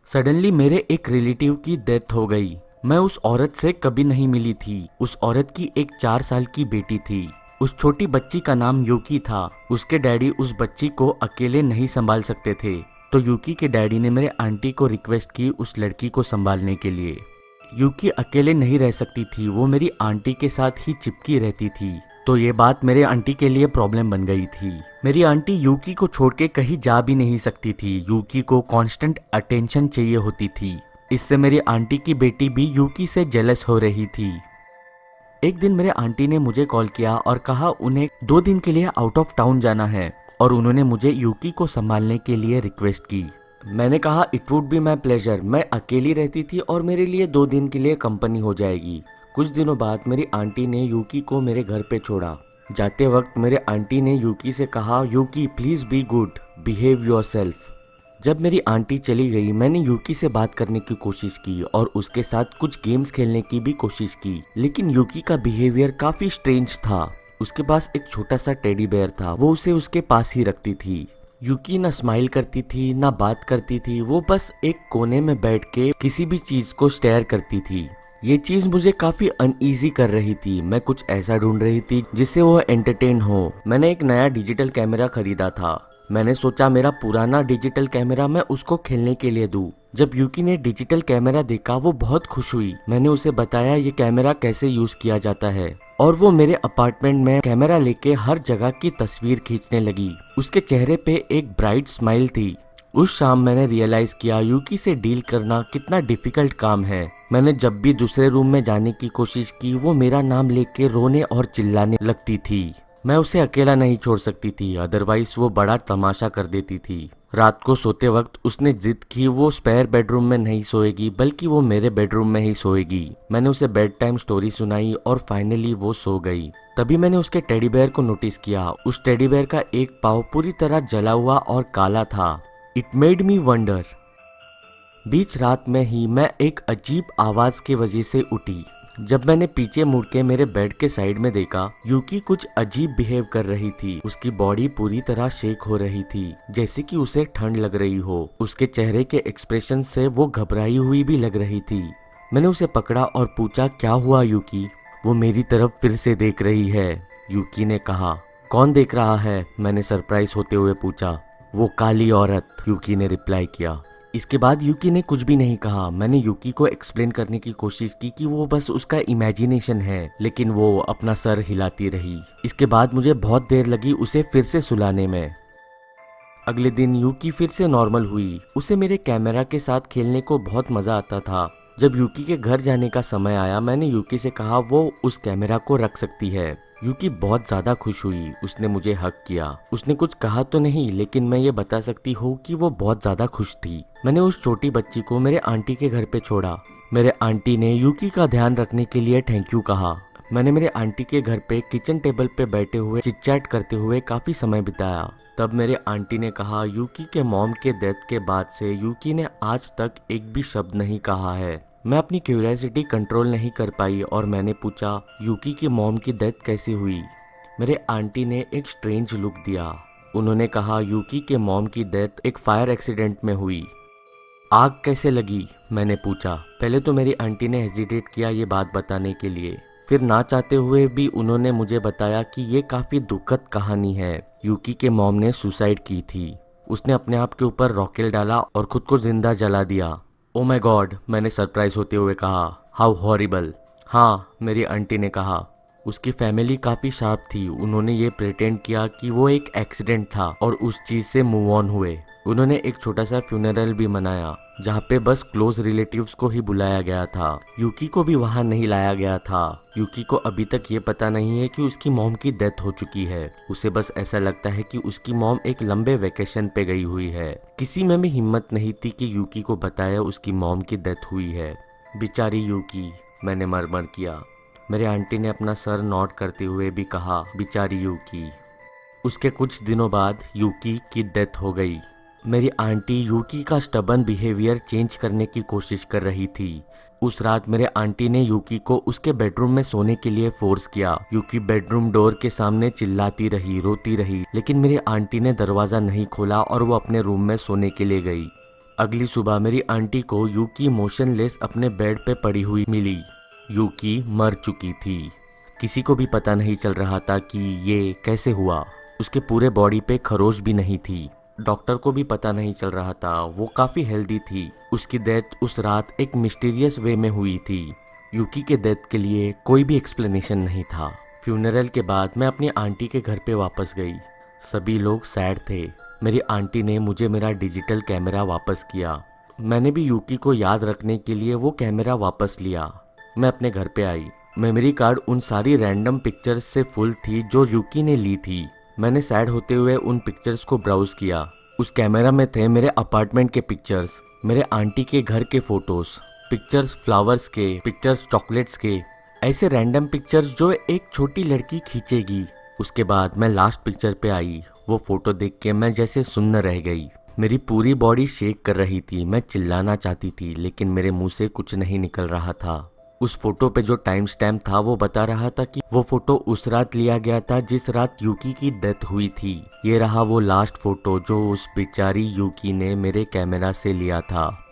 Suddenly मेरे एक relative की डेथ हो गई। मैं उस औरत से कभी नहीं मिली थी। उस औरत की एक 4 साल की बेटी थी। उस छोटी बच्ची का नाम यूकी था। उसके डैडी उस बच्ची को अकेले नहीं संभाल सकते थे, तो यूकी के डैडी ने मेरे आंटी को रिक्वेस्ट की उस लड़की को संभालने के लिए। यूकी अकेले नहीं रह सकती थी, वो मेरी आंटी के साथ ही चिपकी रहती थी। तो ये बात मेरे आंटी के लिए प्रॉब्लम बन गई थी। मेरी आंटी यूकी को छोड़ के कहीं जा भी नहीं सकती थी। यूकी को कांस्टेंट अटेंशन चाहिए होती थी। इससे मेरी आंटी की बेटी भी यूकी से जेलस हो रही थी। एक दिन मेरे आंटी ने मुझे कॉल किया और कहा उन्हें 2 दिन के लिए आउट ऑफ टाउन जाना है और उन्होंने मुझे यूकी को संभालने के लिए रिक्वेस्ट की। मैंने कहा it would be my pleasure. मैं अकेली रहती थी और मेरे लिए 2 दिन के लिए कंपनी हो जाएगी। कुछ दिनों बाद मेरी आंटी ने यूकी को मेरे घर पे छोड़ा। जाते वक्त मेरे आंटी ने यूकी से कहा, Yuki please be good, behave yourself. जब मेरी आंटी चली गई, मैंने यूकी से बात करने की कोशिश की और उसके साथ कुछ गेम्स खेलने की भी कोशिश की, लेकिन यूकी का बिहेवियर काफी स्ट्रेंज था। उसके पास एक छोटा सा टेडी बेयर था, वो उसे उसके पास ही रखती थी। यूकी ना स्माइल करती थी ना बात करती थी, वो बस एक कोने में बैठ के किसी भी चीज को स्टेयर करती थी। ये चीज मुझे काफी अनईजी कर रही थी। मैं कुछ ऐसा ढूंढ रही थी जिससे वो एंटरटेन हो। मैंने एक नया डिजिटल कैमरा खरीदा था। मैंने सोचा मेरा पुराना डिजिटल कैमरा मैं उसको खेलने के लिए दूं। जब यूकी ने डिजिटल कैमरा देखा, वो बहुत खुश हुई। मैंने उसे बताया ये कैमरा कैसे यूज किया जाता है और वो मेरे अपार्टमेंट में कैमरा लेके हर जगह की तस्वीर खींचने लगी। उसके चेहरे पे एक ब्राइट स्माइल थी। उस शाम मैंने रियलाइज किया यूकी से डील करना कितना डिफिकल्ट काम है। मैंने जब भी दूसरे रूम में जाने की कोशिश की, वो मेरा नाम लेके रोने और चिल्लाने लगती थी। मैं उसे अकेला नहीं छोड़ सकती थी, अदरवाइज वो बड़ा तमाशा कर देती थी। रात को सोते वक्त उसने जिद की वो स्पेयर बेडरूम में नहीं सोएगी, बल्कि वो मेरे बेडरूम में ही सोएगी। मैंने उसे बेड टाइम स्टोरी सुनाई और फाइनली वो सो गई। तभी मैंने उसके टेडी बेयर को नोटिस किया। उस टेडी बेयर का एक पाँव पूरी तरह जला हुआ और काला था। It made me wonder. बीच रात में ही मैं एक अजीब आवाज की वजह से उठी। जब मैंने पीछे मुड़ के मेरे बेड के साइड में देखा, यूकी कुछ अजीब बिहेव कर रही थी। उसकी बॉडी पूरी तरह शेक हो रही थी, जैसे कि उसे ठंड लग रही हो। उसके चेहरे के एक्सप्रेशन से वो घबराई हुई भी लग रही थी। मैंने उसे पकड़ा और पूछा, क्या हुआ यूकी? वो मेरी तरफ फिर से देख रही है, यूकी ने कहा। कौन देख रहा है? मैंने सरप्राइज होते हुए पूछा। वो काली औरत, यूकी ने रिप्लाई किया। इसके बाद यूकी ने कुछ भी नहीं कहा। मैंने यूकी को एक्सप्लेन करने की कोशिश की कि वो बस उसका इमेजिनेशन है, लेकिन वो अपना सर हिलाती रही। इसके बाद मुझे बहुत देर लगी उसे फिर से सुलाने में। अगले दिन यूकी फिर से नॉर्मल हुई। उसे मेरे कैमरा के साथ खेलने को बहुत मजा आता था। जब यूकी के घर जाने का समय आया, मैंने यूकी से कहा वो उस कैमरा को रख सकती है। यूकी बहुत ज्यादा खुश हुई। उसने मुझे हग किया। उसने कुछ कहा तो नहीं, लेकिन मैं ये बता सकती हूँ कि वो बहुत ज्यादा खुश थी। मैंने उस छोटी बच्ची को मेरे आंटी के घर पे छोड़ा। मेरे आंटी ने यूकी का ध्यान रखने के लिए थैंक यू कहा। मैंने मेरे आंटी के घर पे किचन टेबल पे बैठे हुए चिट चैट करते हुए काफी समय बिताया। तब मेरे आंटी ने कहा, यूकी के मॉम के डेथ के बाद से यूकी ने आज तक एक भी शब्द नहीं कहा है। मैं अपनी क्यूरियोसिटी कंट्रोल नहीं कर पाई और मैंने पूछा, यूकी की मॉम की डेथ कैसे हुई? मेरे आंटी ने एक स्ट्रेंज लुक दिया। उन्होंने कहा, यूकी के मॉम की डेथ एक फायर एक्सीडेंट में हुई। आग कैसे लगी? मैंने पूछा। पहले तो मेरी आंटी ने हेजिटेट किया ये बात बताने के लिए, फिर ना चाहते हुए भी उन्होंने मुझे बताया कि ये काफी दुखद कहानी है। यूकी के मॉम ने सुसाइड की थी। उसने अपने आप के ऊपर रॉकेल डाला और खुद को जिंदा जला दिया। ओ माय गॉड, मैंने सरप्राइज होते हुए कहा। How horrible. हाँ, मेरी आंटी ने कहा। उसकी फैमिली काफी शार्प थी। उन्होंने ये प्रिटेंड किया कि वो एक एक्सीडेंट था और उस चीज से मूव ऑन हुए। उन्होंने एक छोटा सा फ्यूनरल भी मनाया, जहाँ पे बस क्लोज रिलेटिव्स को ही बुलाया गया था। यूकी को भी वहाँ नहीं लाया गया था। यूकी को अभी तक ये पता नहीं है कि उसकी मॉम की डेथ हो चुकी है। उसे बस ऐसा लगता है कि उसकी मॉम एक लंबे वेकेशन पे गई हुई है। किसी में भी हिम्मत नहीं थी कि यूकी को बताया उसकी मॉम की डेथ हुई है। बेचारी यूकी, मैंने मरमर किया। मेरे आंटी ने अपना सर नोट करते हुए भी कहा, बेचारी यूकी। उसके कुछ दिनों बाद यूकी की डेथ हो गई। मेरी आंटी यूकी का स्टबन बिहेवियर चेंज करने की कोशिश कर रही थी। उस रात मेरे आंटी ने यूकी को उसके बेडरूम में सोने के लिए फोर्स किया। यूकी बेडरूम डोर के सामने चिल्लाती रही, रोती रही, लेकिन मेरी आंटी ने दरवाजा नहीं खोला और वो अपने रूम में सोने के लिए गई। अगली सुबह मेरी आंटी को यूकी मोशनलेस अपने बेड पे पड़ी हुई मिली। यूकी मर चुकी थी। किसी को भी पता नहीं चल रहा था कि ये कैसे हुआ। उसके पूरे बॉडी पे खरोच भी नहीं थी। डॉक्टर को भी पता नहीं चल रहा था, वो काफ़ी हेल्दी थी। उसकी डेथ उस रात एक मिस्टीरियस वे में हुई थी। यूकी के डेथ के लिए कोई भी एक्सप्लेनेशन नहीं था। फ्यूनरल के बाद मैं अपनी आंटी के घर पे वापस गई। सभी लोग सैड थे। मेरी आंटी ने मुझे मेरा डिजिटल कैमरा वापस किया। मैंने भी यूकी को याद रखने के लिए वो कैमरा वापस लिया। मैं अपने घर पे आई। मेमोरी कार्ड उन सारी रैंडम पिक्चर्स से फुल थी जो यूकी ने ली थी। मैंने सैड होते हुए उन पिक्चर्स को ब्राउज किया। उस कैमरा में थे मेरे अपार्टमेंट के पिक्चर्स, मेरे आंटी के घर के फोटोज, पिक्चर्स फ्लावर्स के, पिक्चर्स चॉकलेट्स के, ऐसे रैंडम पिक्चर्स जो एक छोटी लड़की खींचेगी। उसके बाद मैं लास्ट पिक्चर पे आई। वो फोटो देख के मैं जैसे सुन्न रह गई। मेरी पूरी बॉडी शेक कर रही थी। मैं चिल्लाना चाहती थी लेकिन मेरे मुंह से कुछ नहीं निकल रहा था। उस फोटो पे जो टाइम स्टैम्प था वो बता रहा था कि वो फोटो उस रात लिया गया था जिस रात यूकी की डेथ हुई थी। ये रहा वो लास्ट फोटो जो उस बेचारी यूकी ने मेरे कैमरा से लिया था।